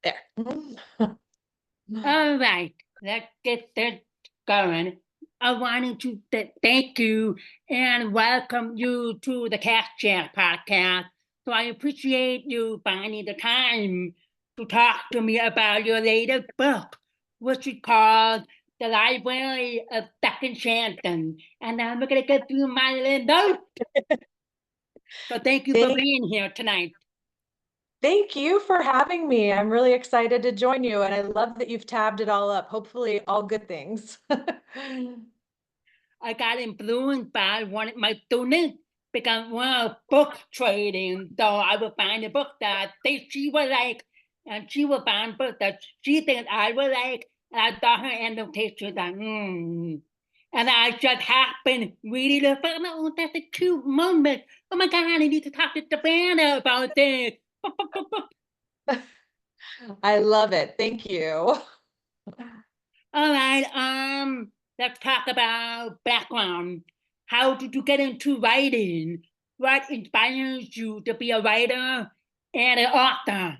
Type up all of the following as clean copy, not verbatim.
There. All right, let's get this going. I wanted to thank you and welcome you to the Cat Chat podcast. So I appreciate you finding the time to talk to me about your latest book, which is called The Library of Second Chances. And I'm going to get through my little note. So thank you for Thank, being here tonight. thank you for having me. I'm really excited to join you, and I love that you've tabbed it all up. Hopefully, all good things. I got influenced by one of my students because one of book trading. So I would find a book that she would like, and she would find books that she thinks I would like. And I thought her annotation was like, And I just happened reading the book. Oh, that's a cute moment. Oh my God, I need to talk to Savannah about this. I love it. Thank you. All right, let's talk about background. How did you get into writing? What inspires you to be a writer and an author?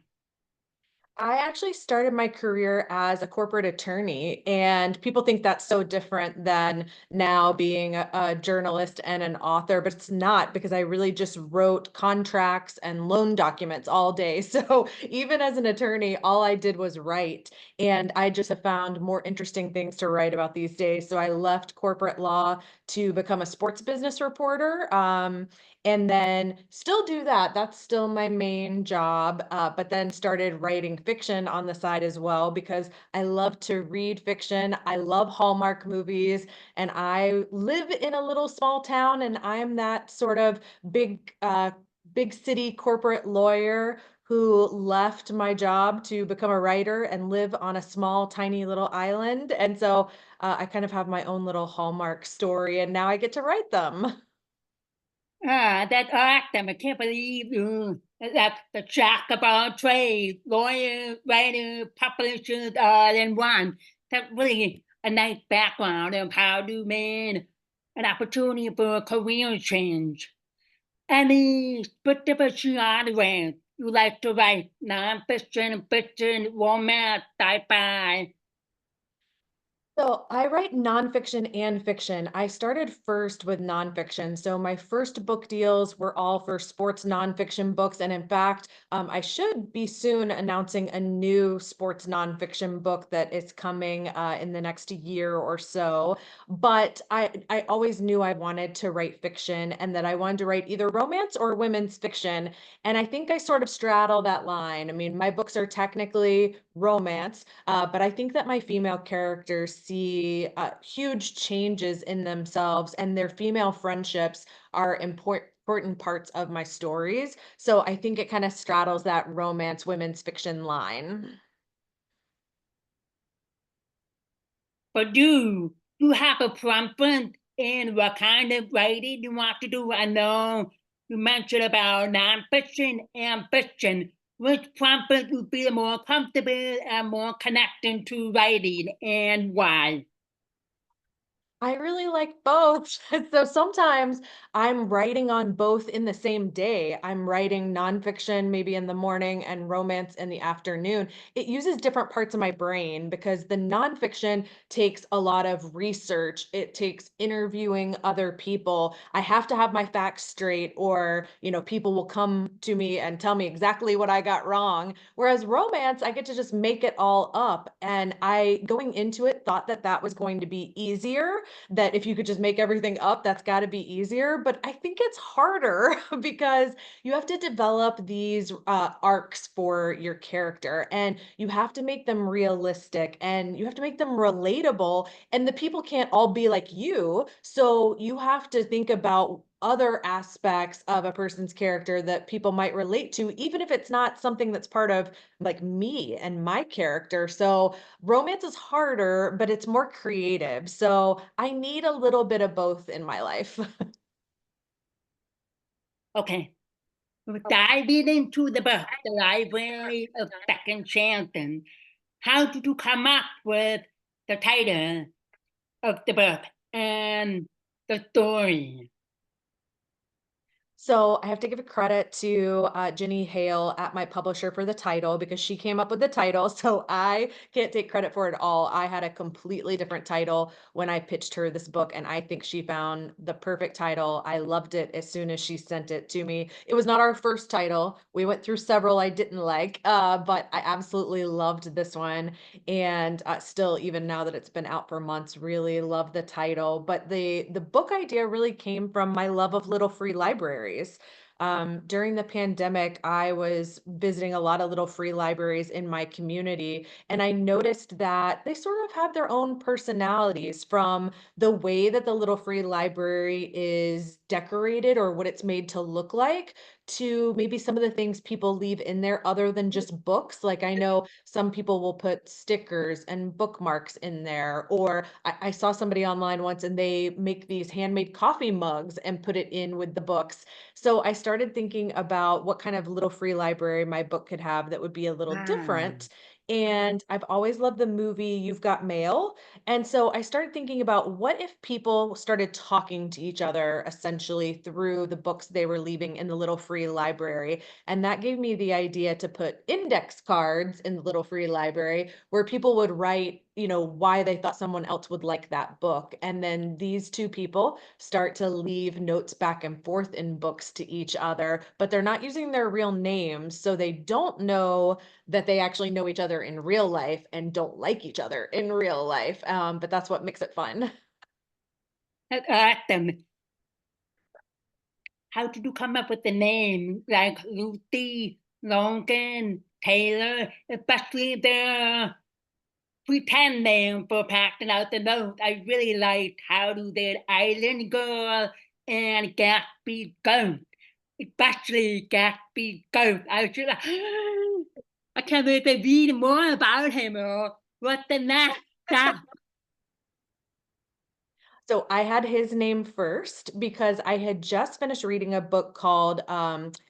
I actually started my career as a corporate attorney, and people think that's so different than now being a journalist and an author, but it's not because I really just wrote contracts and loan documents all day. So even as an attorney, all I did was write, and I just have found more interesting things to write about these days. So I left corporate law to become a sports business reporter. And then still do that. That's still my main job. But then started writing fiction on the side as well because I love to read fiction. I love Hallmark movies, and I live in a little small town, and I'm that sort of big city corporate lawyer who left my job to become a writer and live on a small, tiny little island. And so I kind of have my own little Hallmark story, and now I get to write them. Ah, that's awesome. I can't believe you. That's the jack of all trades, lawyer, writer, publisher, all in one. That's really a nice background of how you made an opportunity for a career change. Any specific genres you like to write? Nonfiction, fiction, romance, sci-fi. So I write nonfiction and fiction. I started first with nonfiction. So my first book deals were all for sports nonfiction books. And in fact, I should be soon announcing a new sports nonfiction book that is coming in the next year or so. But I always knew I wanted to write fiction and that I wanted to write either romance or women's fiction. And I think I sort of straddle that line. I mean, my books are technically romance, but I think that my female characters see huge changes in themselves, and their female friendships are important parts of my stories. So I think it kind of straddles that romance women's fiction line. But you have a preference in what kind of writing you want to do. I know you mentioned about nonfiction and fiction. Which preference you feel more comfortable and more connecting to writing, and why? I really like both. So sometimes I'm writing on both in the same day. I'm writing nonfiction maybe in the morning and romance in the afternoon. It uses different parts of my brain because the nonfiction takes a lot of research. It takes interviewing other people. I have to have my facts straight, or, people will come to me and tell me exactly what I got wrong. Whereas romance, I get to just make it all up. And I, going into it, thought that that was going to be easier, that if you could just make everything up, that's got to be easier. But I think it's harder because you have to develop these arcs for your character, and you have to make them realistic, and you have to make them relatable. And the people can't all be like you. So you have to think about other aspects of a person's character that people might relate to, even if it's not something that's part of like me and my character. So romance is harder, but it's more creative. So I need a little bit of both in my life. Okay, we're diving into the book, The Library of Second Chances. How did you come up with the title of the book and the story? So I have to give a credit to Ginny Hale at my publisher for the title because she came up with the title. So I can't take credit for it all. I had a completely different title when I pitched her this book, and I think she found the perfect title. I loved it as soon as she sent it to me. It was not our first title. We went through several I didn't like, but I absolutely loved this one. And still, even now that it's been out for months, really love the title. But the book idea really came from my love of little free libraries. During the pandemic, I was visiting a lot of little free libraries in my community, and I noticed that they sort of have their own personalities, from the way that the little free library is decorated or what it's made to look like, to maybe some of the things people leave in there other than just books. Like, I know some people will put stickers and bookmarks in there, or I saw somebody online once and they make these handmade coffee mugs and put it in with the books. So I started thinking about what kind of little free library my book could have that would be a little Wow. different. And I've always loved the movie You've Got Mail. And so I started thinking about, what if people started talking to each other essentially through the books they were leaving in the little free library? And that gave me the idea to put index cards in the little free library where people would write, why they thought someone else would like that book. And then these two people start to leave notes back and forth in books to each other, but they're not using their real names. So they don't know that they actually know each other in real life and don't like each other in real life. But that's what makes it fun. That's awesome. How did you come up with the name like Lucy, Logan, Taylor, especially the pretend name for passing out the note? I really liked how you did Island Girl and Gatsby Ghost, especially Gatsby Ghost. I was just like, I can't wait to read more about him or what the next step. So I had his name first because I had just finished reading a book called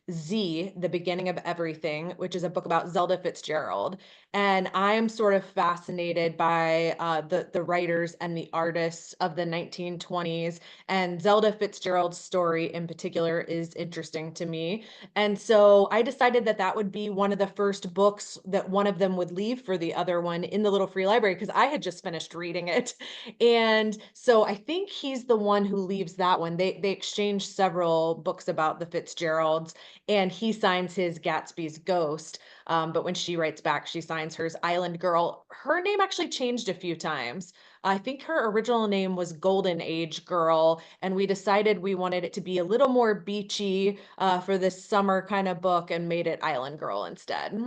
Z, The Beginning of Everything, which is a book about Zelda Fitzgerald. And I'm sort of fascinated by the writers and the artists of the 1920s. And Zelda Fitzgerald's story in particular is interesting to me. And so I decided that that would be one of the first books that one of them would leave for the other one in the little free library, because I had just finished reading it. And so I think he's the one who leaves that one. They exchange several books about the Fitzgeralds, and he signs his Gatsby's Ghost. But when she writes back, she signs hers Island Girl. Her name actually changed a few times. I think her original name was Golden Age Girl, and we decided we wanted it to be a little more beachy for this summer kind of book, and made it Island Girl instead.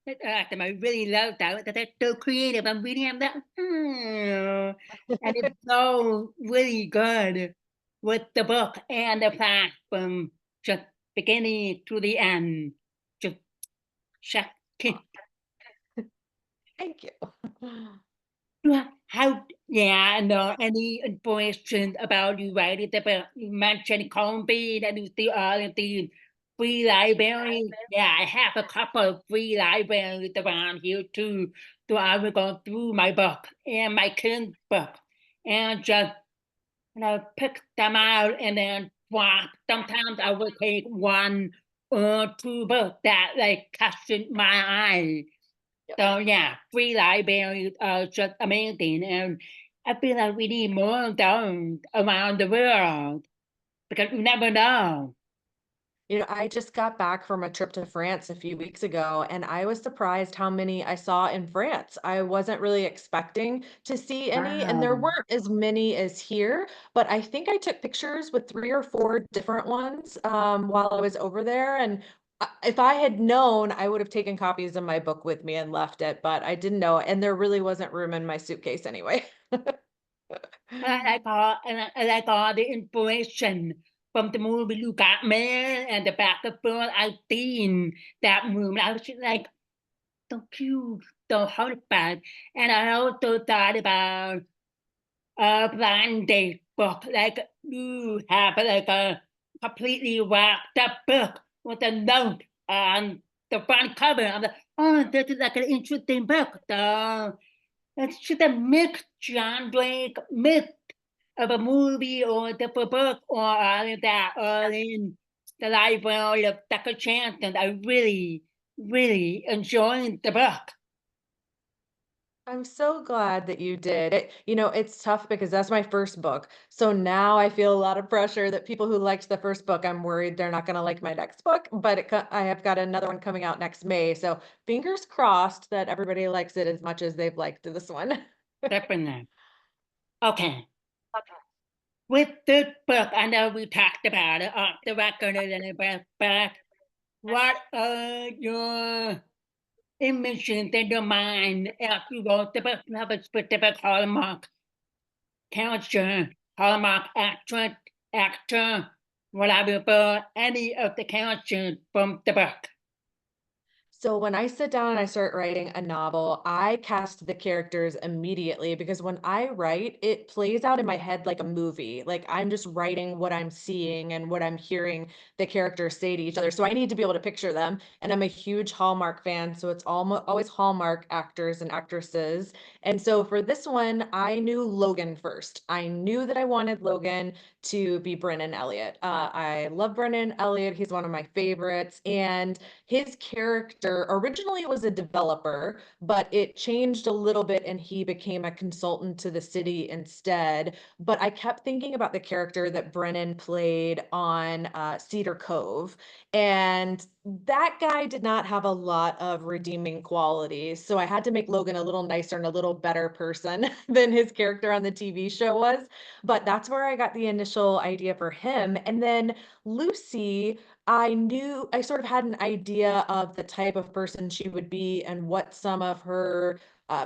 That's awesome. I really love that. That's so creative. I'm reading I'm that. And it's so really good with the book and the plot from just beginning to the end. Just check. Thank you. How, yeah, no, any information about you writing the book? You mentioned Colby, that is the free library. Yeah, I have a couple of free libraries around here too. So I will go through my book and my kids' book and just, pick them out and then swap. Sometimes I will take one or two books that like catch my eye. So yeah, free libraries are just amazing, and I feel like we need more of those around the world because you never know. I just got back from a trip to France a few weeks ago, and I was surprised how many I saw in France. I wasn't really expecting to see any, and there Wow. weren't as many as here, but I think I took pictures with three or four different ones while I was over there. And if I had known, I would have taken copies of my book with me and left it, but I didn't know, and there really wasn't room in my suitcase anyway. I like all the inspiration from the movie You Got Mail and the back and forth I've seen that movie. I was just like, so cute, so horrified. And I also thought about a blind date book, like you have like a completely wrapped up book with a note on the front cover. I'm like, oh, this is like an interesting book. So it's just a mixed genre, mix of a movie or a different book or all of that all in. the Library of Dr. Chanton. I really, really enjoyed the book. I'm so glad that you did. It's tough because that's my first book. So now I feel a lot of pressure that people who liked the first book, I'm worried they're not going to like my next book, but I have got another one coming out next May. So fingers crossed that everybody likes it as much as they've liked this one. Definitely. Okay. With this book, I know we talked about it off the record a little bit, but what are your images in your mind after you wrote the book? You have a specific Hallmark character, Hallmark actor, whatever, for any of the characters from the book. So when I sit down and I start writing a novel, I cast the characters immediately because when I write, it plays out in my head like a movie. Like I'm just writing what I'm seeing and what I'm hearing the characters say to each other. So I need to be able to picture them. And I'm a huge Hallmark fan, so it's always Hallmark actors and actresses. And so for this one, I knew Logan first. I knew that I wanted Logan to be Brennan Elliott. I love Brennan Elliott. He's one of my favorites. And his character originally was a developer, but it changed a little bit and he became a consultant to the city instead. But I kept thinking about the character that Brennan played on Cedar Cove. And that guy did not have a lot of redeeming qualities. So I had to make Logan a little nicer and a little better person than his character on the TV show was. But that's where I got the initial idea for him. And then Lucy, I sort of had an idea of the type of person she would be and what some of her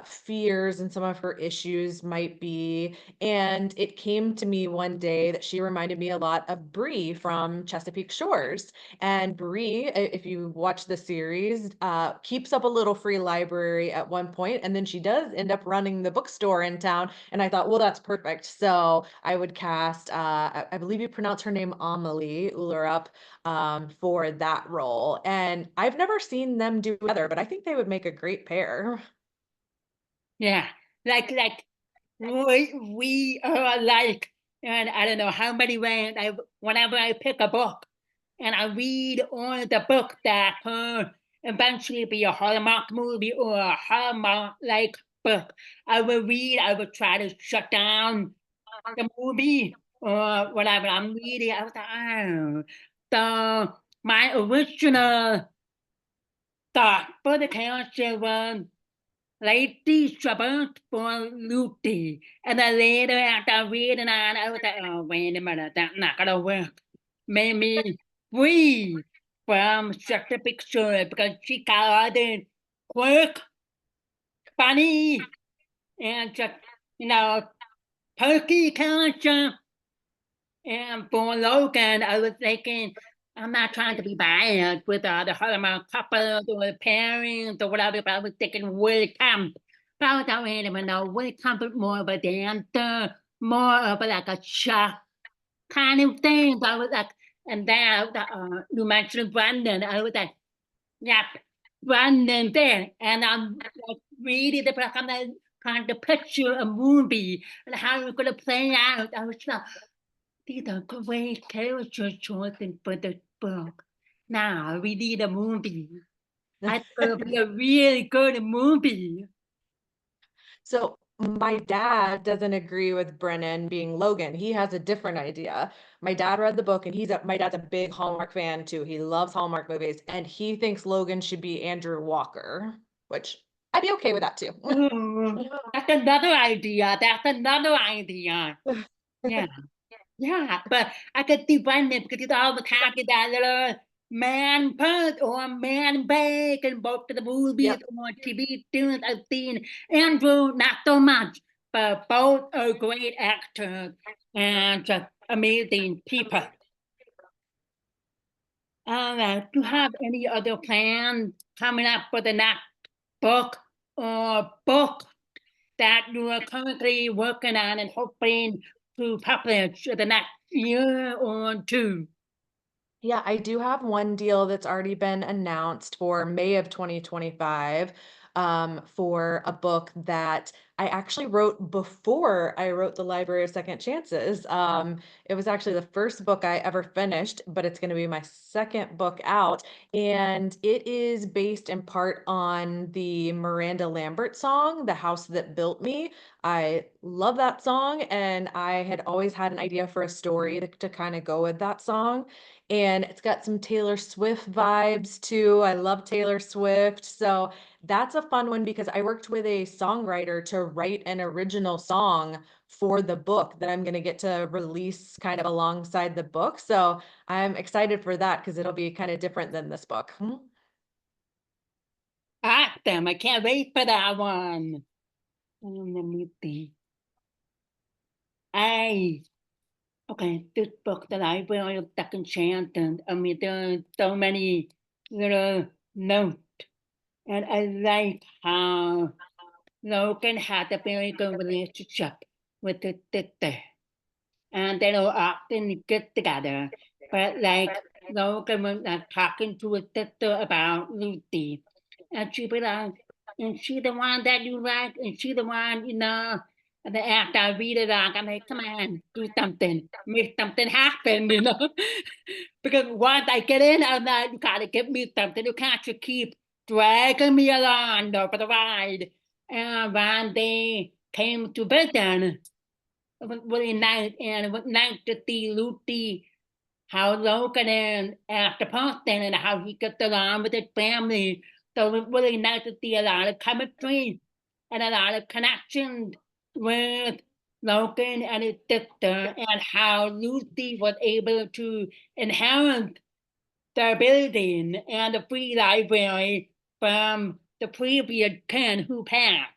fears and some of her issues might be. And it came to me one day that she reminded me a lot of Bree from Chesapeake Shores. And Bree, if you watch the series, keeps up a little free library at one point, and then she does end up running the bookstore in town. And I thought, well, that's perfect. So I would cast, I believe you pronounce her name Amelie Ullerup, for that role. And I've never seen them do together, but I think they would make a great pair. Yeah, like we are alike, and I don't know how many ways. Whenever I pick a book, and I read on the book that eventually be a Hallmark movie or a Hallmark like book, I will read. I will try to shut down the movie or whatever I'm reading. I was like, oh, the my original thought for the character was Lady Shabbat for Luty. And then later, after reading on, I was like, oh, wait a minute, that's not gonna work. Maybe we from such a picture because she got all the quirk, funny, and just, you know, perky character. And for Logan, I was thinking, I'm not trying to be biased with the Hallmark couples or the pairings or whatever, but I was thinking Will Camp. But I was like, wait a minute, Will Camp is more of a dancer, more of like a shock kind of thing. So I was like, and then you mentioned Brandon. I was like, yep, Brandon there. And I'm like, reading the book, I'm like, trying to picture a movie and how it's going to play out. I was like, these are great character choices for the book. Now we need a movie. I think it'll be a really good movie. So my dad doesn't agree with Brennan being Logan. He has a different idea. My dad read the book and my dad's a big Hallmark fan too. He loves Hallmark movies and he thinks Logan should be Andrew Walker, which I'd be okay with that too. Oh, that's another idea. That's another idea. Yeah. Yeah, but I could see Brandon because he's always having that little man purse or man bag in both of the movies Yep. or TV tunes I've seen. Andrew, not so much, but both are great actors and just amazing people. Do you have any other plans coming up for the next book or book that you are currently working on and hoping to publish the next year or two? Yeah, I do have one deal that's already been announced for May of 2025. for a book that I actually wrote before I wrote The Library of Second Chances. It was actually the first book I ever finished, but it's going to be my second book out. And it is based in part on the Miranda Lambert song, The House That Built Me. I love that song, and I had always had an idea for a story to kind of go with that song. And it's got some Taylor Swift vibes too. I love Taylor Swift. So that's a fun one because I worked with a songwriter to write an original song for the book that I'm going to get to release kind of alongside the book. So I'm excited for that because it'll be kind of different than this book. Awesome. I can't wait for that one. Let me see. I okay, this book that I really second chance, and I mean there are so many little notes, and I like how Logan had a very good relationship with his sister, and they don't often get together. But like Logan was like talking to his sister about Lucy, and she be like, "And she the one that you like, and she the one you know." And then after I read it, like, I'm like, "Come on, do something, make something happen," you know. Because once I get in, I'm like, "You gotta give me something. You can't just keep dragging me along though, for the ride." And when they came to Britain, it was really nice, and it was nice to see Lucy, how Logan and after Boston and how he gets along with his family. So it was really nice to see a lot of chemistry and a lot of connections with Logan and his sister, and how Lucy was able to inherit the building and the free library from the previous king who passed.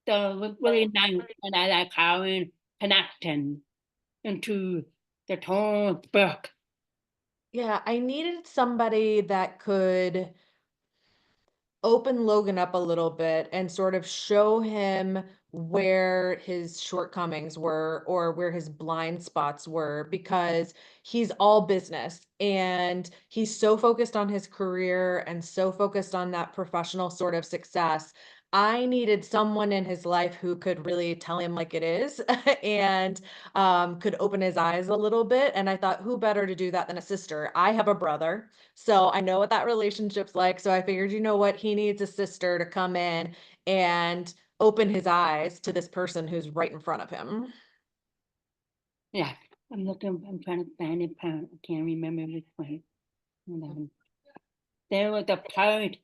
So it was really nice, and I like how in connection into the whole book. Yeah, I needed somebody that could open Logan up a little bit and sort of show him where his shortcomings were or where his blind spots were because he's all business and he's so focused on his career and so focused on that professional sort of success. I needed someone in his life who could really tell him like it is and could open his eyes a little bit. And I thought, who better to do that than a sister? I have a brother, so I know what that relationship's like. So I figured, you know what? He needs a sister to come in and open his eyes to this person who's right in front of him. Yeah, I'm looking. I'm trying to find it. I can't remember which way. Hold on. There was a part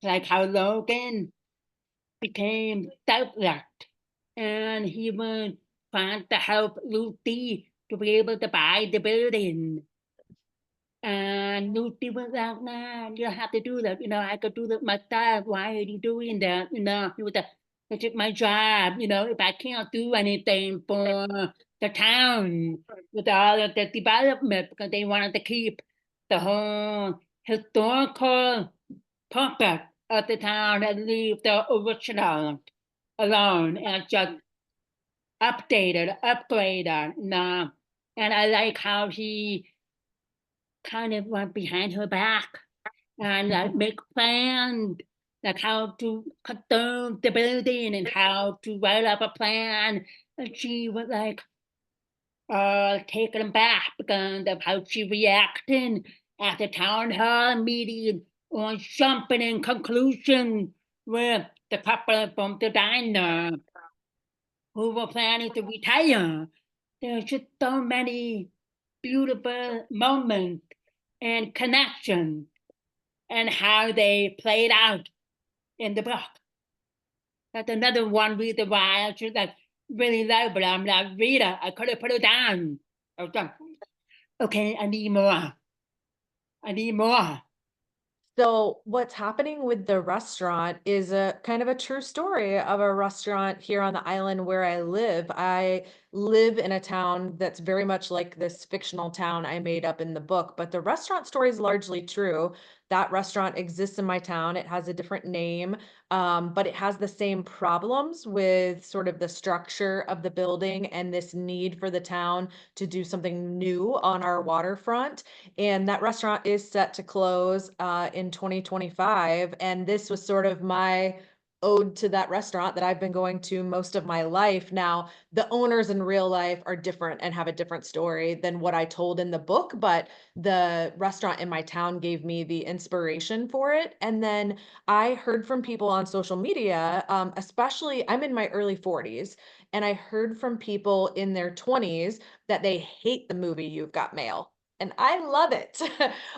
like how Logan became selfless, and he was trying to help Lucy to be able to buy the building. And Lucy was like, "Nah, you don't have to do that. You know, I could do that myself. Why are you doing that? You know, he was like, it's just my job. You know, if I can't do anything for the town with all of the development, because they wanted to keep the whole historical purpose of the town and leave the original alone and just updated, upgraded. No. And I like how he kind of went behind her back and like make plans, like how to conserve the building and how to write up a plan. And she was like taken back because of how she reacted at the town hall meeting on jumping in conclusion with the couple from the diner who were planning to retire. There's just so many beautiful moments and connections and how they played out in the book. That's another one reason why I should like really love, but I'm not reader. I could have put it down. I was like, okay, I need more. I need more. So what's happening with the restaurant is a kind of a true story of a restaurant here on the island where I live. I live in a town that's very much like this fictional town I made up in the book, but the restaurant story is largely true. That restaurant exists in my town. It has a different name, but it has the same problems with sort of the structure of the building and this need for the town to do something new on our waterfront. And that restaurant is set to close in 2025. And this was sort of my ode to that restaurant that I've been going to most of my life. Now, the owners in real life are different and have a different story than what I told in the book, but the restaurant in my town gave me the inspiration for it. And then I heard from people on social media, especially I'm in my early 40s, and I heard from people in their 20s that they hate the movie You've Got Mail. And I love it.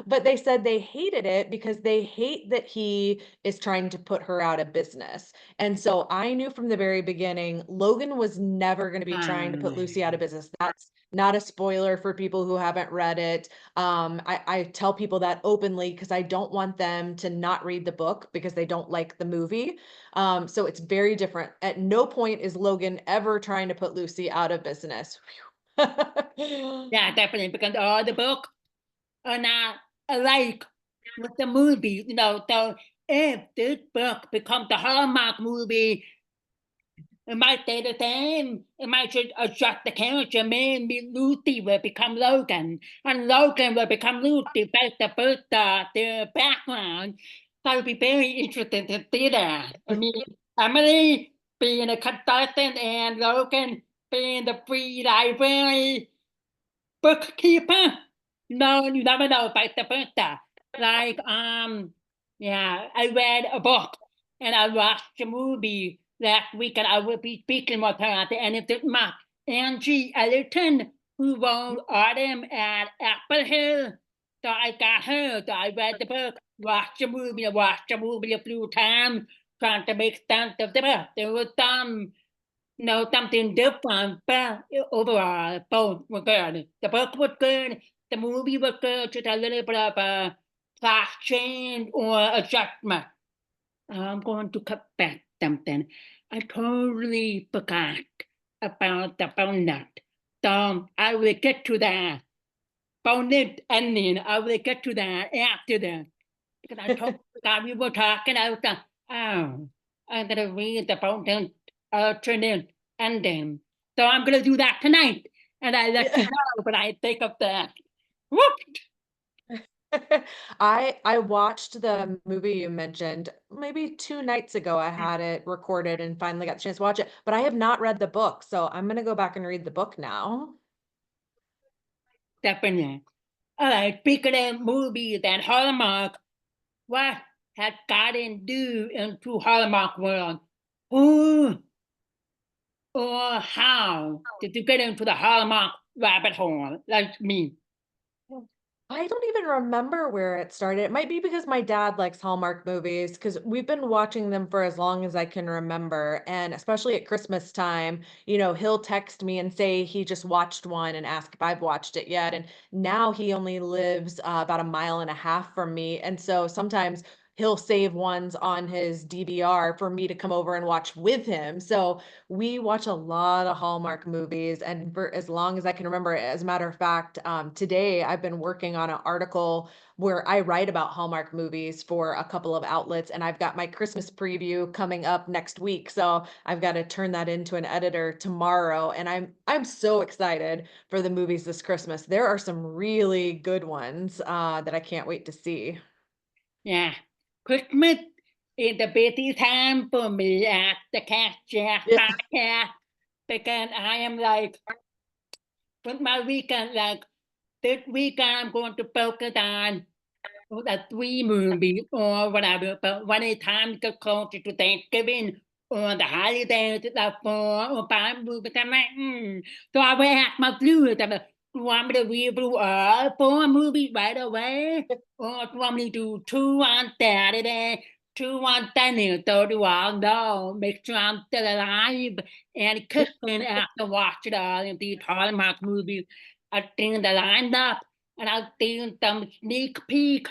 But they said they hated it because they hate that he is trying to put her out of business. And so I knew from the very beginning, Logan was never going to be trying to put Lucy out of business. That's not a spoiler for people who haven't read it. I tell people that openly because I don't want them to not read the book because they don't like the movie. So it's very different. At no point is Logan ever trying to put Lucy out of business. Yeah, definitely, because the book are not alike with the movie. So if this book becomes the Hallmark movie, it might stay the same. It might just adjust the character. Maybe Lucy will become Logan, and Logan will become Lucy based on the background. So it'll be very interesting to see that. I mean, Emily being a consultant and Logan being the free library bookkeeper. No, you never know about the birthday. Like, yeah, I read a book and I watched a movie last week, and I will be speaking with her at the end of this month. Angie Ellerton, who wrote Autumn at Apple Hill. So I got her. So I read the book, watched the movie, I watched the movie a few times, trying to make sense of the book. There was something different, but overall, both were good. The book was good, the movie was good, just a little bit of a plot change or adjustment. I'm going to confess something. I totally forgot about the bonus. So I will get to that. Bonus ending, I will get to that after that. Because I totally forgot we were talking. I was like, oh, I'm going to read the bonus alternate ending. So I'm going to do that tonight. And I let you Yeah. know what I think of that. Whoop! I watched the movie you mentioned maybe 2 nights ago. I had it recorded and finally got the chance to watch it, but I have not read the book, so I'm gonna go back and read the book now. Definitely. All right, speaking of movies and Hallmark, what has gotten you into Hallmark world? Who or how did you get into the Hallmark rabbit hole like me? Mm. I don't even remember where it started. It might be because my dad likes Hallmark movies because we've been watching them for as long as I can remember. And especially at Christmas time, he'll text me and say he just watched one and ask if I've watched it yet. And now he only lives about a mile and a half from me. And so sometimes he'll save ones on his DVR for me to come over and watch with him. So we watch a lot of Hallmark movies, and for as long as I can remember. As a matter of fact, today I've been working on an article where I write about Hallmark movies for a couple of outlets, and I've got my Christmas preview coming up next week. So I've got to turn that into an editor tomorrow, and I'm so excited for the movies this Christmas. There are some really good ones that I can't wait to see. Yeah. Christmas is a busy time for me at the Cat Jack Yeah. podcast because I am like, with my weekend, like, this weekend I'm going to focus on the three movies or whatever, but when it's time to get closer to Thanksgiving or the holidays, it's like 4 or 5 movies. I'm like, So I will ask my viewers, I'm like, do you want me to review all 4 movies right away? Or do you want me to do 2 on Saturday, 2 on Sunday? So do I know, make sure I'm still alive and kicking after watching all of these Hallmark movies. I think the lineup and I've seen some sneak peek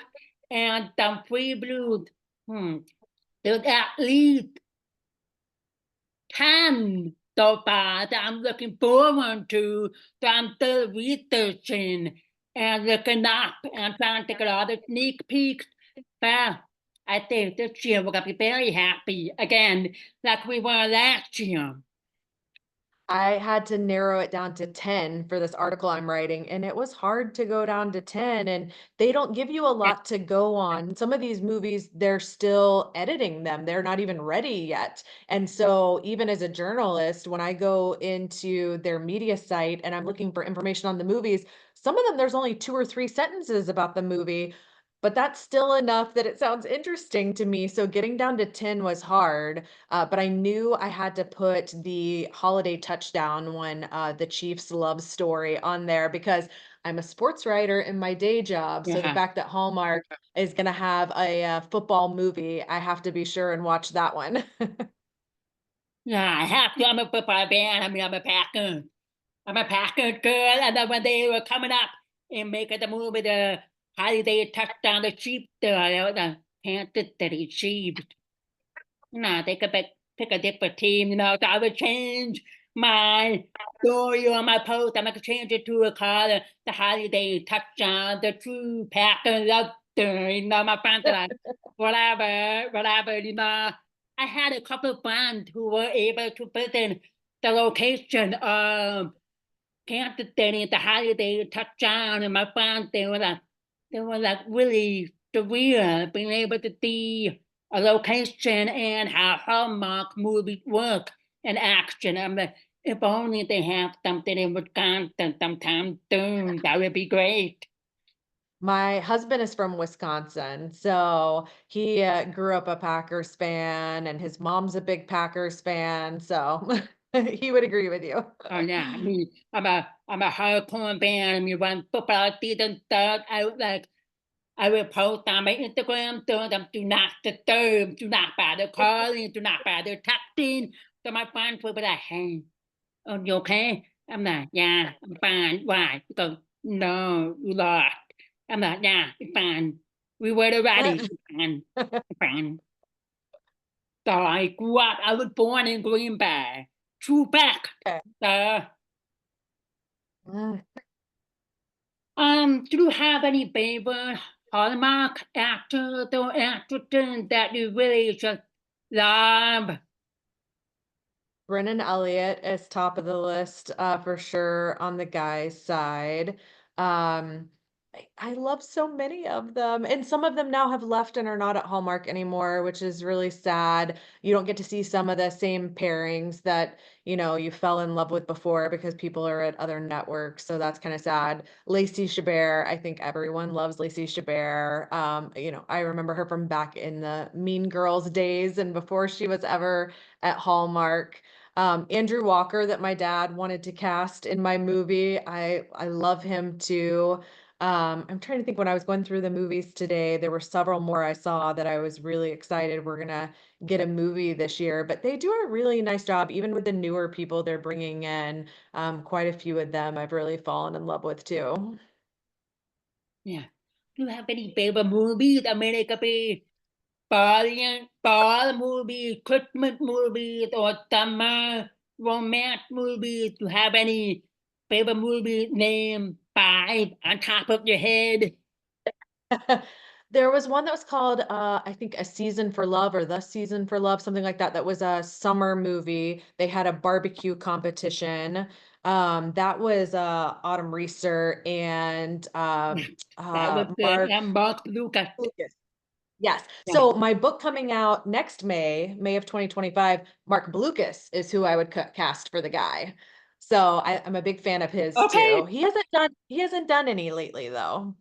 and some previews. There's at least 10 so far that I'm looking forward to. So I'm still researching and looking up and trying to get all the sneak peeks. Well, I think this year we're gonna be very happy again, like we were last year. I had to narrow it down to 10 for this article I'm writing, and it was hard to go down to 10, and they don't give you a Yeah, lot to go on. Some of these movies, they're still editing them. They're not even ready yet. And so even as a journalist, when I go into their media site and I'm looking for information on the movies, some of them there's only 2 or 3 sentences about the movie, but that's still enough that it sounds interesting to me. So getting down to 10 was hard. But I knew I had to put the holiday touchdown one, the Chiefs love story on there because I'm a sports writer in my day job. So the yeah, fact that Hallmark is going to have a football movie, I have to be sure and watch that one. yeah. I have to. I'm a football fan. I mean, I'm a Packer. I'm a Packer girl, and then when they were coming up and making the movie, the holiday touchdown, the Chiefs, the Panthers, the Chiefs. They could pick a different team, so I would change my story on my post. I'm gonna change it to a call the holiday touchdown, the true Packer love story, my friends are like, whatever. I had a couple of friends who were able to put in the location of Kansas City at the holiday touchdown, and my friends they were like really surreal being able to see a location and how Hallmark movies work in action. I'm like, if only they have something in Wisconsin sometime soon, that would be great. My husband is from Wisconsin, so he grew up a Packers fan, and his mom's a big Packers fan. So he would agree with you. Oh yeah, I mean, I'm a hardcore fan. I mean, when football season starts, I will post on my Instagram, tell them do not disturb, do not bother calling, do not bother texting. So my friends will be like, hey, are you okay? I'm like, yeah, I'm fine. Why? He goes, no, you lost. I'm like, yeah, it's fine. We were ready. It's fine. It's fine. So I grew up, I was born in Green Bay. True back. Okay. Uh, Mm. do you have any favorite Hallmark actors or actresses that you really just love? Brennan Elliott is top of the list, for sure on the guy's side. Um, I love so many of them, and some of them now have left and are not at Hallmark anymore, which is really sad. You don't get to see some of the same pairings that, you fell in love with before because people are at other networks, so that's kinda sad. Lacey Chabert, I think everyone loves Lacey Chabert. I remember her from back in the Mean Girls days and before she was ever at Hallmark. Andrew Walker that my dad wanted to cast in my movie. I love him too. I'm trying to think when I was going through the movies today, there were several more I saw that I was really excited we're gonna get a movie this year. But they do a really nice job, even with the newer people they're bringing in. Quite a few of them I've really fallen in love with too. Yeah. Do you have any favorite movies? I mean, it could be fall movies, Christmas movies, or summer romance movies. Do you have any favorite movie name five on top of your head? There was one that was called, I think A Season for Love or The Season for Love, something like that. That was a summer movie. They had a barbecue competition. That was Autumn Reeser and That was the Mark Mark Lucas. Lucas. Yes. Yeah. So my book coming out next May of 2025, Mark Blucas is who I would cast for the guy. So I'm a big fan of his Okay. too. He hasn't done any lately though.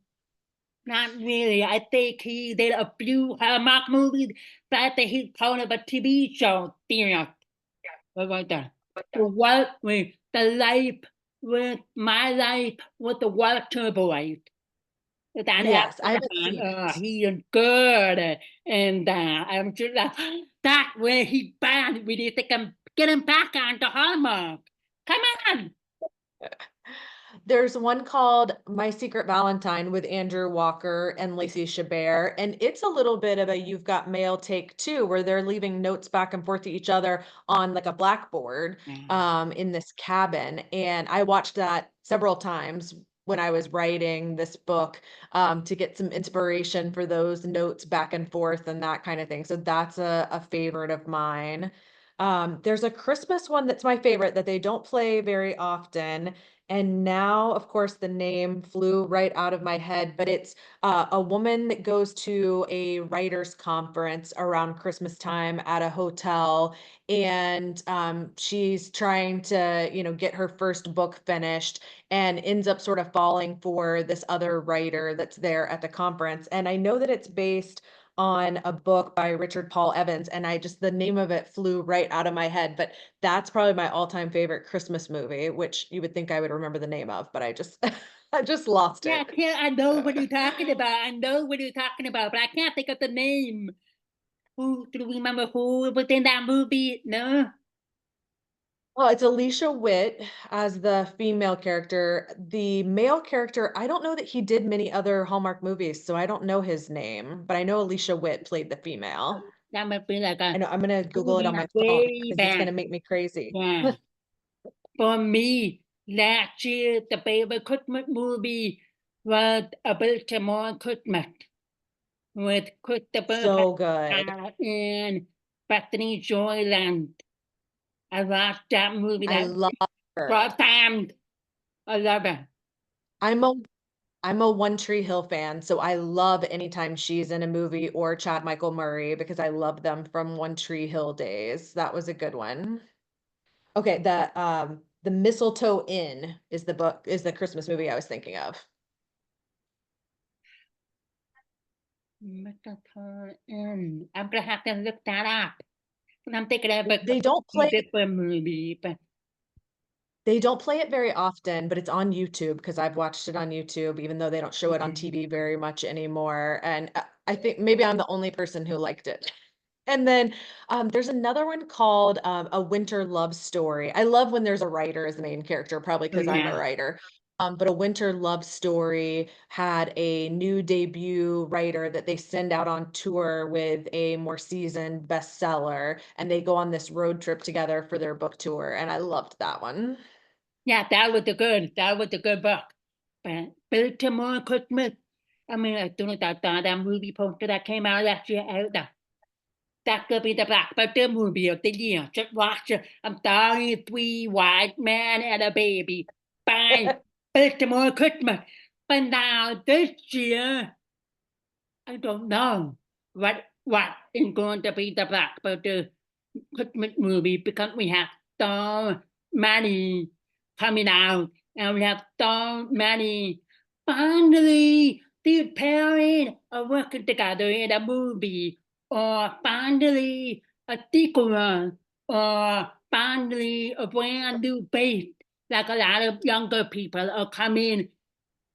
Not really. I think he did a few Hallmark movies, but I think he's part of a TV show series. What was that? The work with the life with my life with the Walter boys. That Yes, I actor, haven't seen it. he is good, and I'm just like that way he bad. We need to get him back on the Hallmark. Come on. There's one called My Secret Valentine with Andrew Walker and Lacey Chabert, and it's a little bit of a you've got mail take too, where they're leaving notes back and forth to each other on like a blackboard Yeah. in this cabin. And I watched that several times when I was writing this book, to get some inspiration for those notes back and forth and that kind of thing. So that's a favorite of mine. There's a Christmas one that's my favorite that they don't play very often. And now, of course, the name flew right out of my head, but it's a woman that goes to a writers' conference around Christmas time at a hotel, and she's trying to, get her first book finished, and ends up sort of falling for this other writer that's there at the conference. And I know that it's based on a book by Richard Paul Evans, and the name of it flew right out of my head, but that's probably my all-time favorite Christmas movie, which you would think I would remember the name of, but I just I just lost Yeah, it. I know what you're talking about. I know what you're talking about, but I can't think of the name. Who do you remember who was in that movie? No. Well, it's Alicia Witt as the female character. The male character, I don't know that he did many other Hallmark movies, so I don't know his name, but I know Alicia Witt played the female. That must be like a I know I'm gonna Google it movie on my phone way because it's back. gonna make me crazy. Yeah. For me, last year, the favorite Christmas movie was A Baltimore Christmas with Christopher So good. and Bethany Joyland. I watched that movie I that love her. 12 times. I love it. I'm a I'm a One Tree Hill fan, so I love anytime she's in a movie or Chad Michael Murray because I love them from One Tree Hill days. That was a good one. Okay, the Mistletoe Inn is the Christmas movie I was thinking of. I'm gonna have to look that up. I'm thinking of a They don't completely play different movie, but they don't play it very often, but it's on YouTube because I've watched it on YouTube, even though they don't show it on TV very much anymore. And I think maybe I'm the only person who liked it. And then there's another one called A Winter Love Story. I love when there's a writer as the main character, probably because I'm a yeah. writer. But A Winter Love Story had a new debut writer that they send out on tour with a more seasoned bestseller, and they go on this road trip together for their book tour. And I loved that one. Yeah, that was a good book. But Baltimore Christmas, I mean, I don't know that movie poster that came out last year out there. That could be the blockbuster movie of the year. Just watch it. I'm sorry, three white men and a baby. Bye. Baltimore Christmas. But now this year, I don't know what is going to be the blockbuster Christmas movie because we have so many coming out and we have so many finally these parents are working together in a movie or finally a sequel or finally a brand new base like a lot of younger people are coming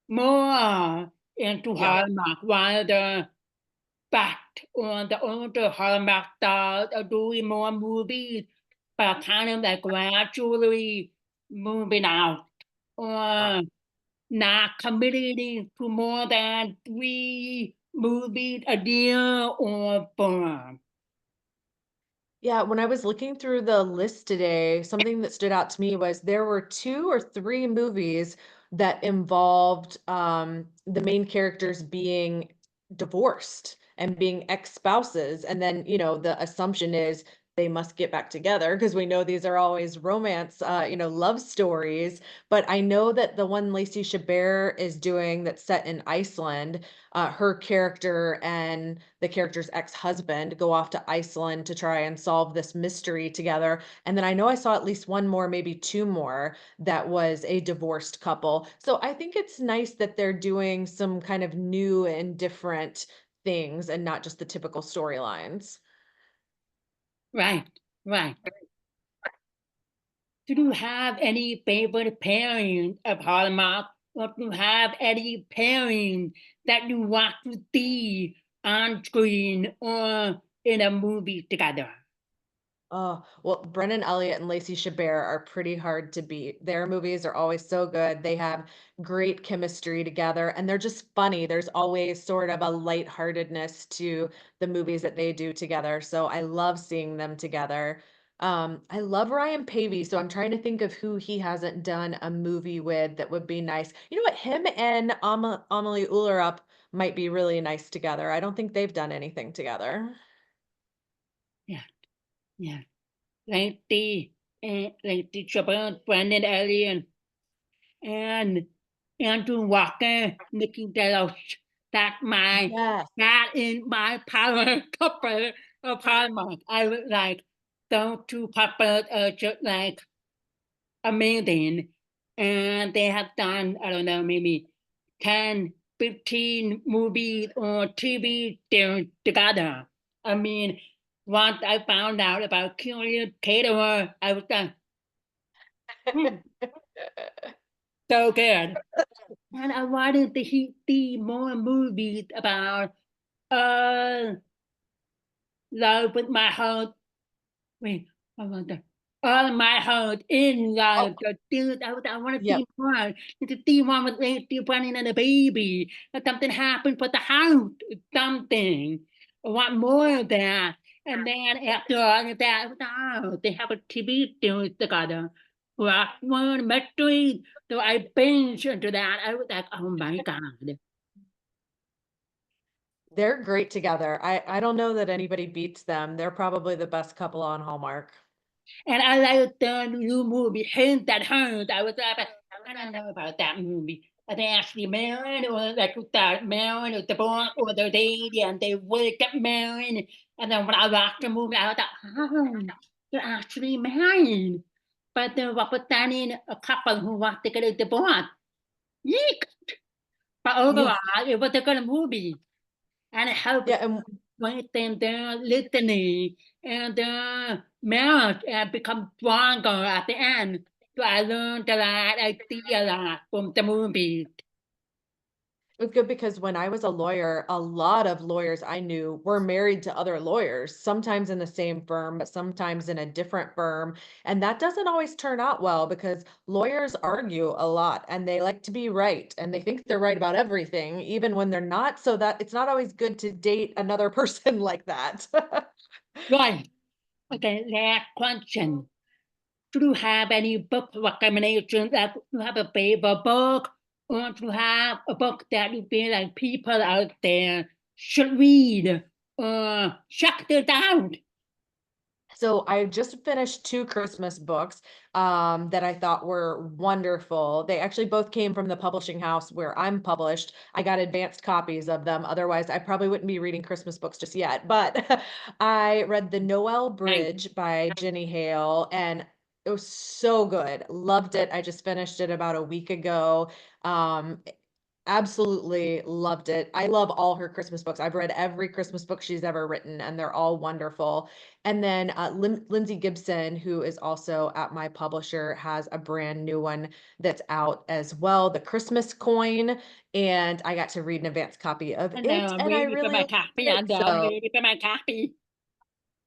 more into Yeah. Hallmark while the back on the older Hallmark stars are doing more movies, but kind of like gradually moving out Uh, or not committing to more than three movies a year or four. Yeah, when I was looking through the list today, something that stood out to me was there were 2 or 3 movies that involved, the main characters being divorced and being ex-spouses, and then, the assumption is they must get back together because we know these are always romance, love stories, but I know that the one Lacey Chabert is doing that's set in Iceland, her character and the character's ex-husband go off to Iceland to try and solve this mystery together. And then I know I saw at least one more, maybe two more, that was a divorced couple. So I think it's nice that they're doing some kind of new and different things and not just the typical storylines. Right, right. Do you have any favorite pairing of Hallmark? Or do you have any pairing that you want to see on screen or in a movie together? Oh, well, Brennan Elliott and Lacey Chabert are pretty hard to beat. Their movies are always so good. They have great chemistry together and they're just funny. There's always sort of a lightheartedness to the movies that they do together. So I love seeing them together. I love Ryan Pavey, so I'm trying to think of who he hasn't done a movie with that would be nice. You know what? Him and Amelie Ullerup might be really nice together. I don't think they've done anything together. Yeah, yeah. Like the Shabbat, Brandon Alien, and Andrew Walker, Nikki Delos. That my Yes. that in my power couple of Hallmark. I would like those two couples are just like amazing. And they have done, I don't know, maybe 10, 15 movies or TV together. I mean, once I found out about Curious Caterer, I was like, "Hmm, so good." And I wanted to see more movies about uh love with my heart. Wait, I want that. All my heart in Oh, love. The dude, I want to yep. see more. To see one with Lady Bunny and a baby. That something happened with the house. Something. I want more of that. And then after all of that, oh, they have a TV series together. Rock one mystery. So I binge into that. I was like, oh my God. They're great together. I don't know that anybody beats them. They're probably the best couple on Hallmark. And I like the new movie, Hint That Hurt. I was like, I don't know about that movie. Are they actually married, or like that married, or the boy, or the lady, and they will get married? And then when I watched the movie, I was like, oh, they're actually married. But they're representing a couple who want to get a divorce. Yeek! But Yeah. overall, it was a good movie. And it helped Yeah, and strengthen their listening and their marriage and become stronger at the end. So I learned a lot, I see a lot from the movie. it was good because when I was a lawyer, a lot of lawyers I knew were married to other lawyers, sometimes in the same firm, but sometimes in a different firm. And that doesn't always turn out well because lawyers argue a lot and they like to be right and they think they're right about everything, even when they're not. So that it's not always good to date another person like that. Right. Okay, last question. Do you have any book recommendations? That you have a favorite book, or do you have a book that you feel like people out there should read or check it out? So I just finished two Christmas books that I thought were wonderful. They actually both came from the publishing house where I'm published. I got advanced copies of them. Otherwise, I probably wouldn't be reading Christmas books just yet. But I read The Noel Nice. Bridge by Jenny Hale, and it was so good. Loved it. I just finished it about a week ago. Um, Absolutely loved it. I love all her Christmas books. I've read every Christmas book she's ever written, and they're all wonderful. And then Lindsay Gibson, who is also at my publisher, has a brand new one that's out as well, The Christmas Coin. And I got to read an advanced copy of I know, it, I'm and I ready for really my liked copy. I it. know, I'm So ready for my copy.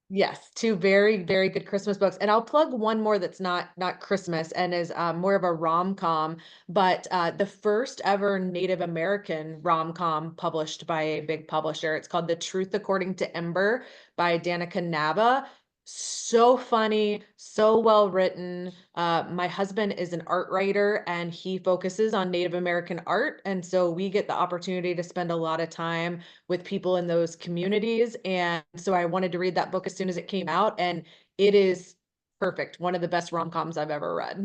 yes, two very, very good Christmas books. And I'll plug one more that's not Christmas and is more of a rom-com, but the first ever Native American rom-com published by a big publisher. It's called The Truth According to Ember by Danica Nava. So funny, so well written. My husband is an art writer and he focuses on Native American art. And so we get the opportunity to spend a lot of time with people in those communities. And so I wanted to read that book as soon as it came out, and it is perfect. One of the best rom-coms I've ever read.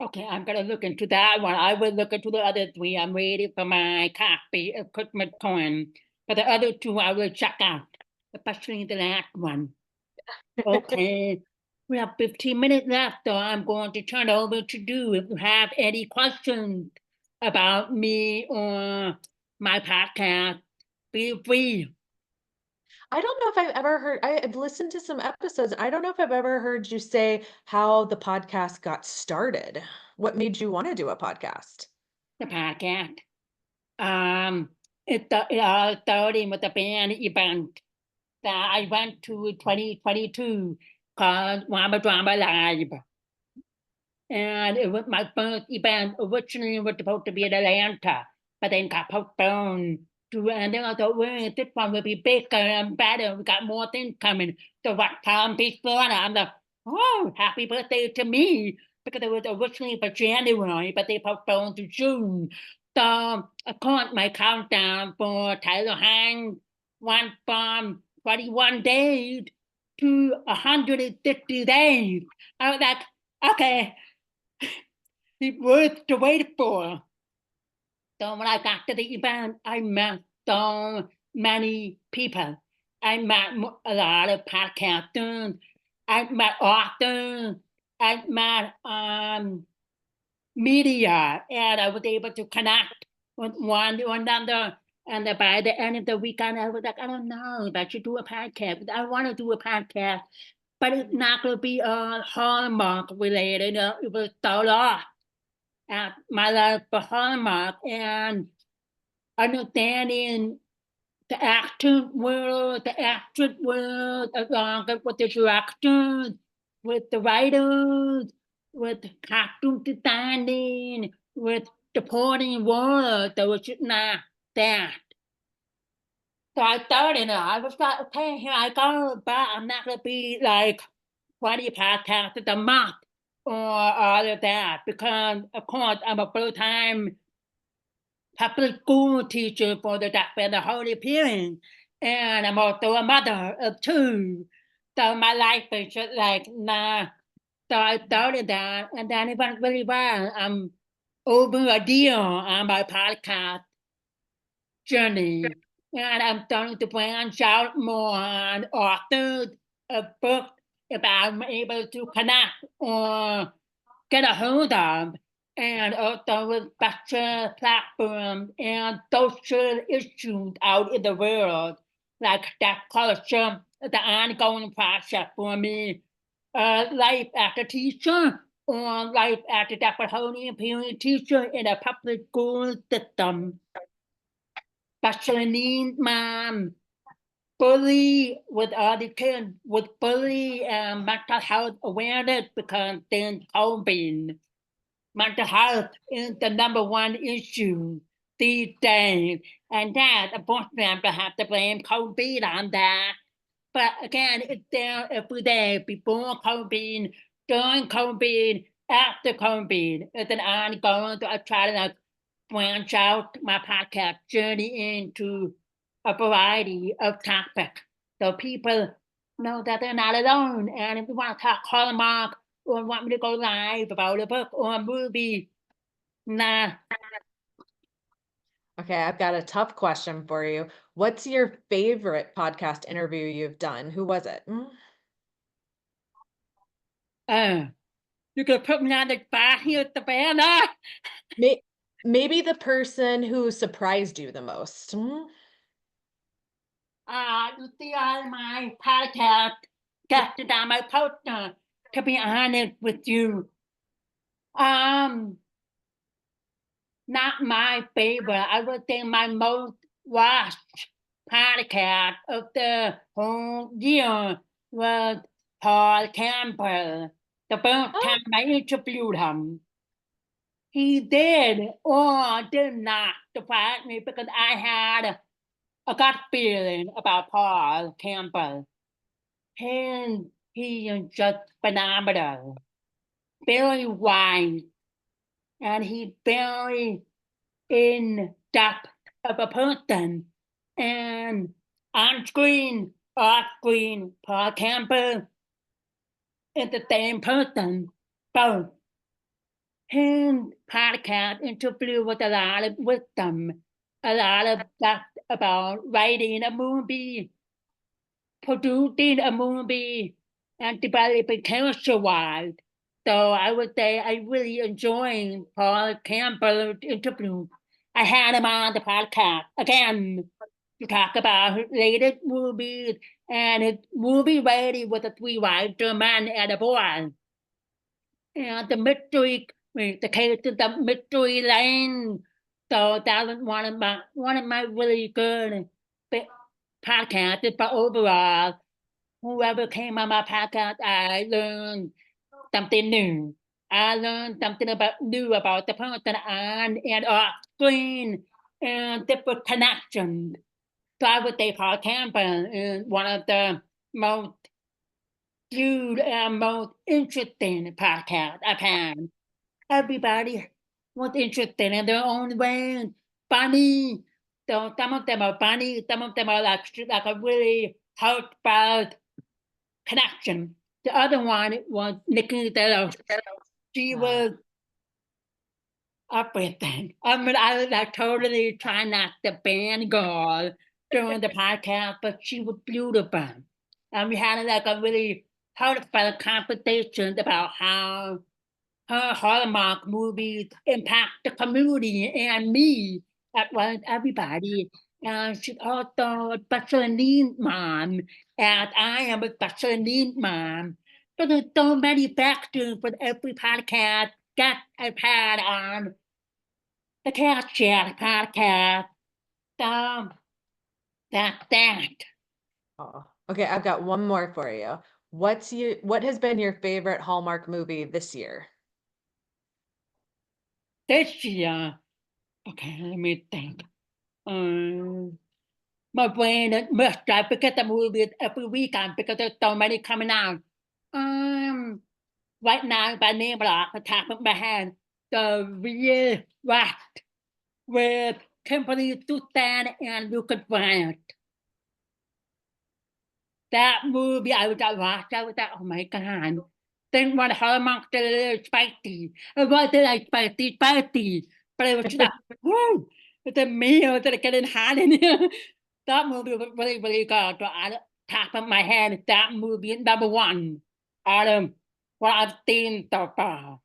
Okay, I'm gonna look into that one. I will look into the other three. I'm ready for my copy of Christmas Coin. But the other two I will check out, especially the last one. Okay. We have 15 minutes left, so I'm going to turn over to you. If you have any questions about me or my podcast, feel free. I don't know if I've ever heard, I've listened to some episodes. I don't know if I've ever heard you say how the podcast got started. What made you want to do a podcast? The podcast. Um, it all started with a band event that I went to 2022 called Wamba Drama Live. And it was my first event. Originally, it was supposed to be in Atlanta, but then got postponed to, and then I thought, well, this one will be bigger and better. We got more things coming. So what Palm Beach, Florida? I'm like, oh, happy birthday to me, because it was originally for January, but they postponed to June. So I caught my countdown for Tyler Hang went from 21 days to 150 days. I was like, okay, it's worth to wait for. So when I got to the event, I met so many people. I met a lot of podcasters. I met authors. I met media, and I was able to connect with one to another. And by the end of the weekend, I was like, I don't know if I should do a podcast. I want to do a podcast, but it's not going to be Hallmark related. It will start off at my love for Hallmark and understanding the actor world, the actress world, along with the directors, with the writers, with costume designing, with supporting world. There was just not that. So I started, I was like, okay, here I go, but I'm not going to be like 20 podcasts a month or all of that, because, of course, I'm a full-time public school teacher for the deaf and the hard of hearing, and I'm also a mother of two. So my life is just like, nah. So I started that, and then it went really well. I'm over a deal on my podcast journey, and I'm starting to branch out more on authors of books if I'm able to connect or get a hold of, and also with better platforms and social issues out in the world, like that culture, the ongoing process for me, life as a teacher or life as a deaf and hard of hearing teacher in a public school system. Special needs mom, bully with other kids with bully and mental health awareness, because since COVID, mental health is the number one issue these days. And that, unfortunately, I'm going to have to blame COVID on that. But again, it's there every day, before COVID, during COVID, after COVID. It's an ongoing, so I try to like branch out my podcast journey into a variety of topics, so people know that they're not alone. And if you want to talk Hallmark or want me to go live about a book or a movie, nah. Okay, I've got a tough question for you. What's your favorite podcast interview you've done? Who was it? Uh, you can put me on the spot here, Savannah. May Maybe the person who surprised you the most. You see on my podcast, casted on my poster, to be honest with you. Um, Not my favorite. I would say my most watched podcast of the whole year was Paul Campbell. The first Oh, time I interviewed him, he did or did not surprise me, because I had a gut feeling about Paul Campbell. And he is just phenomenal, very wise, and he's very in depth of a person. And on screen, off screen, Paul Campbell is the same person, both. His podcast interview with a lot of wisdom, a lot of stuff about writing a movie, producing a movie, and developing character-wise. So I would say I really enjoyed Paul Campbell's interview. I had him on the podcast again to talk about his latest movies and his movie rating with the three wives, a man and a boy. And the mystery, the case of the mystery lane. So that was one of my really good podcasts. But overall, whoever came on my podcast, I learned something new. I learned something new about the person on and off screen. and different connections. So I would say Paul Campbell is one of the most viewed and most interesting podcasts I've had. Everybody was interesting in their own way, funny. So some of them are funny, some of them are like a really heartfelt connection. The other one was Nikki Della. She Ah, was everything. I mean, I was like totally trying not to fangirl during the podcast, but she was beautiful. And we had like a really heartfelt conversation about how her Hallmark movies impact the community and me, as well as everybody. And she's also a special needs mom, and I am a special needs mom. So there's so many factors with every podcast that I've had on the Cat Chat podcast. So that's that. oh. Okay, I've got one more for you. What has been your favorite Hallmark movie this year? This year, okay, let me think. Um, my brain is messed up because the movies every weekend because there's so many coming out. Um, right now, by name off the top of my head, the real rat with Kimberly Susan and Lucas Bryant. That movie, I was at watch, I was like, oh my god. Then when Hallmark did a little spicy, it wasn't like spicy, but it was just like, whoa, it's a meal that getting hot in here. That movie was really, really good. So at the top of my head, that movie is number one out of what I've seen so far.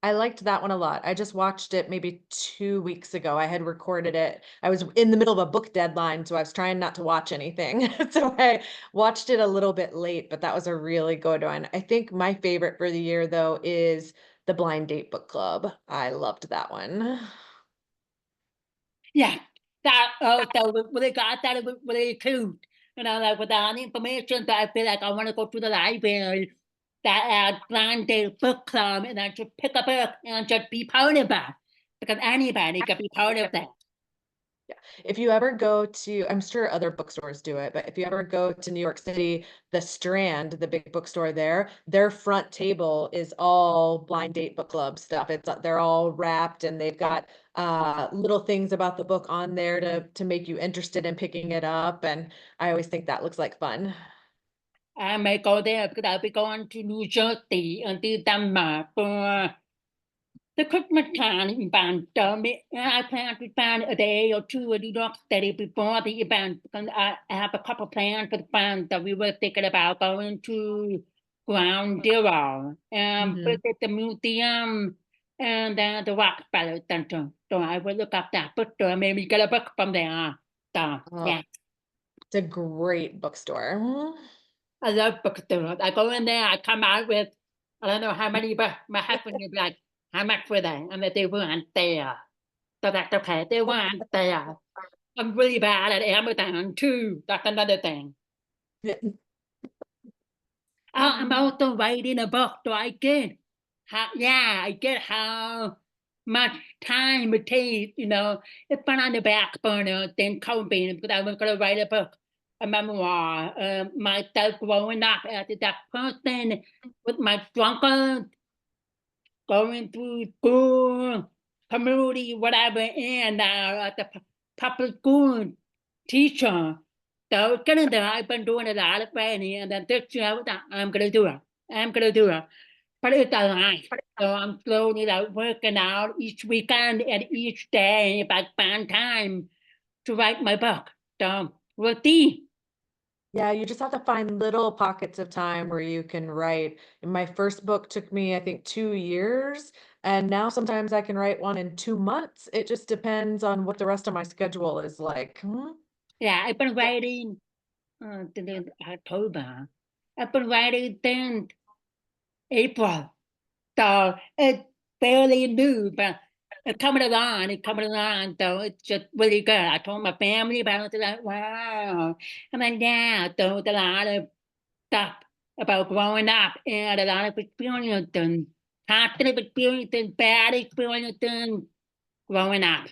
I liked that one a lot. I just watched it maybe 2 weeks ago. I had recorded it. I was in the middle of a book deadline, so I was trying not to watch anything. So I watched it a little bit late, but that was a really good one. I think my favorite for the year, though, is the Blind Date Book Club. I loved that one. Yeah, that also was really good. That was really cute. You know, like with all the information that I feel like I want to go to the library that blind date book club and I just pick a book and just be part of that. Because anybody can be part of that. Yeah. If you ever go to, I'm sure other bookstores do it, but if you ever go to New York City, the Strand, the big bookstore there, their front table is all blind date book club stuff. They're all wrapped and they've got little things about the book on there to make you interested in picking it up. And I always think that looks like fun. I may go there because I'll be going to New Jersey and to Denmark for the Christmas time event. I plan to spend a day or two in New York City before the event because I have a couple plans for the fans that we were thinking about going to Ground Zero and Mhm. visit the museum and the Rockefeller Center. So I will look up that bookstore, maybe get a book from there. So Oh, yeah, it's a great bookstore. I love bookstores. I go in there, I come out with I don't know how many books. My husband will be like, how much were they? And they weren't there. So that's okay. They weren't there. I'm really bad at Amazon too. That's another thing. I'm also writing a book, so I get I get how much time it takes, it's been on the back burner, then coping, because I was gonna write a book, a memoir, myself growing up as that person with my struggles, going through school, community, whatever, and at the public school teacher. So getting there, I've been doing a lot of training, and then this year I was like, I'm gonna do it. I'm gonna do it. But it's a lot. So I'm slowly like working out each weekend and each day if I find time to write my book. So we'll see. Yeah, you just have to find little pockets of time where you can write. And my first book took me, I think, 2 years, and now sometimes I can write one in 2 months. It just depends on what the rest of my schedule is like. Mhm. Yeah, I've been writing since October. I've been writing since April. So it's fairly new, but it's coming along. So it's just really good. I told my family about it, like, wow. And then, yeah, so it's a lot of stuff about growing up and a lot of experiences, positive experiences, bad experiences growing up.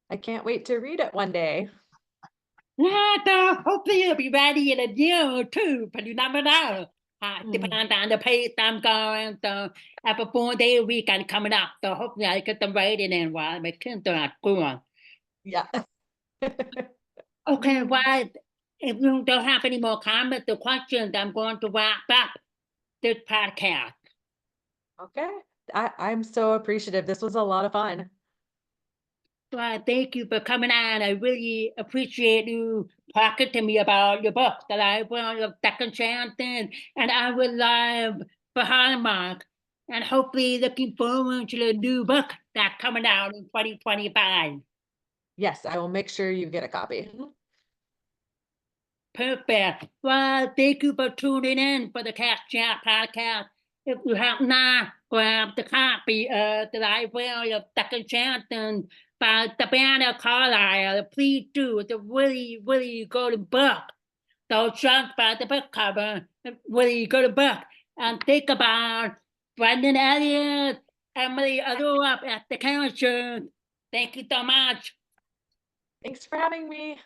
I can't wait to read it one day. Yeah, so hopefully it'll be ready in a year or two, but you never know. Mm, Depending on the pace I'm going. So I have a 4-day weekend coming up. So hopefully I get them ready in while my kids are at school. yeah. Okay, well, if you don't have any more comments or questions, I'm going to wrap up this podcast. Okay. I'm so appreciative. This was a lot of fun. Well, thank you for coming on. I really appreciate you talking to me about your book that I will of second chance in, and I will love for Hallmark. And hopefully looking forward to the new book that's coming out in 2025. Yes, I will make sure you get a copy. Perfect. Well, thank you for tuning in for the Cat Chat podcast. If you have not grabbed the copy of the Library of Second Chances by Savannah Carlisle, please do. It's a really, really good book. Don't judge by the book cover. It's really good book. And think about Brendan Elliott, Emily Arup at the characters. Thank you so much. Thanks for having me.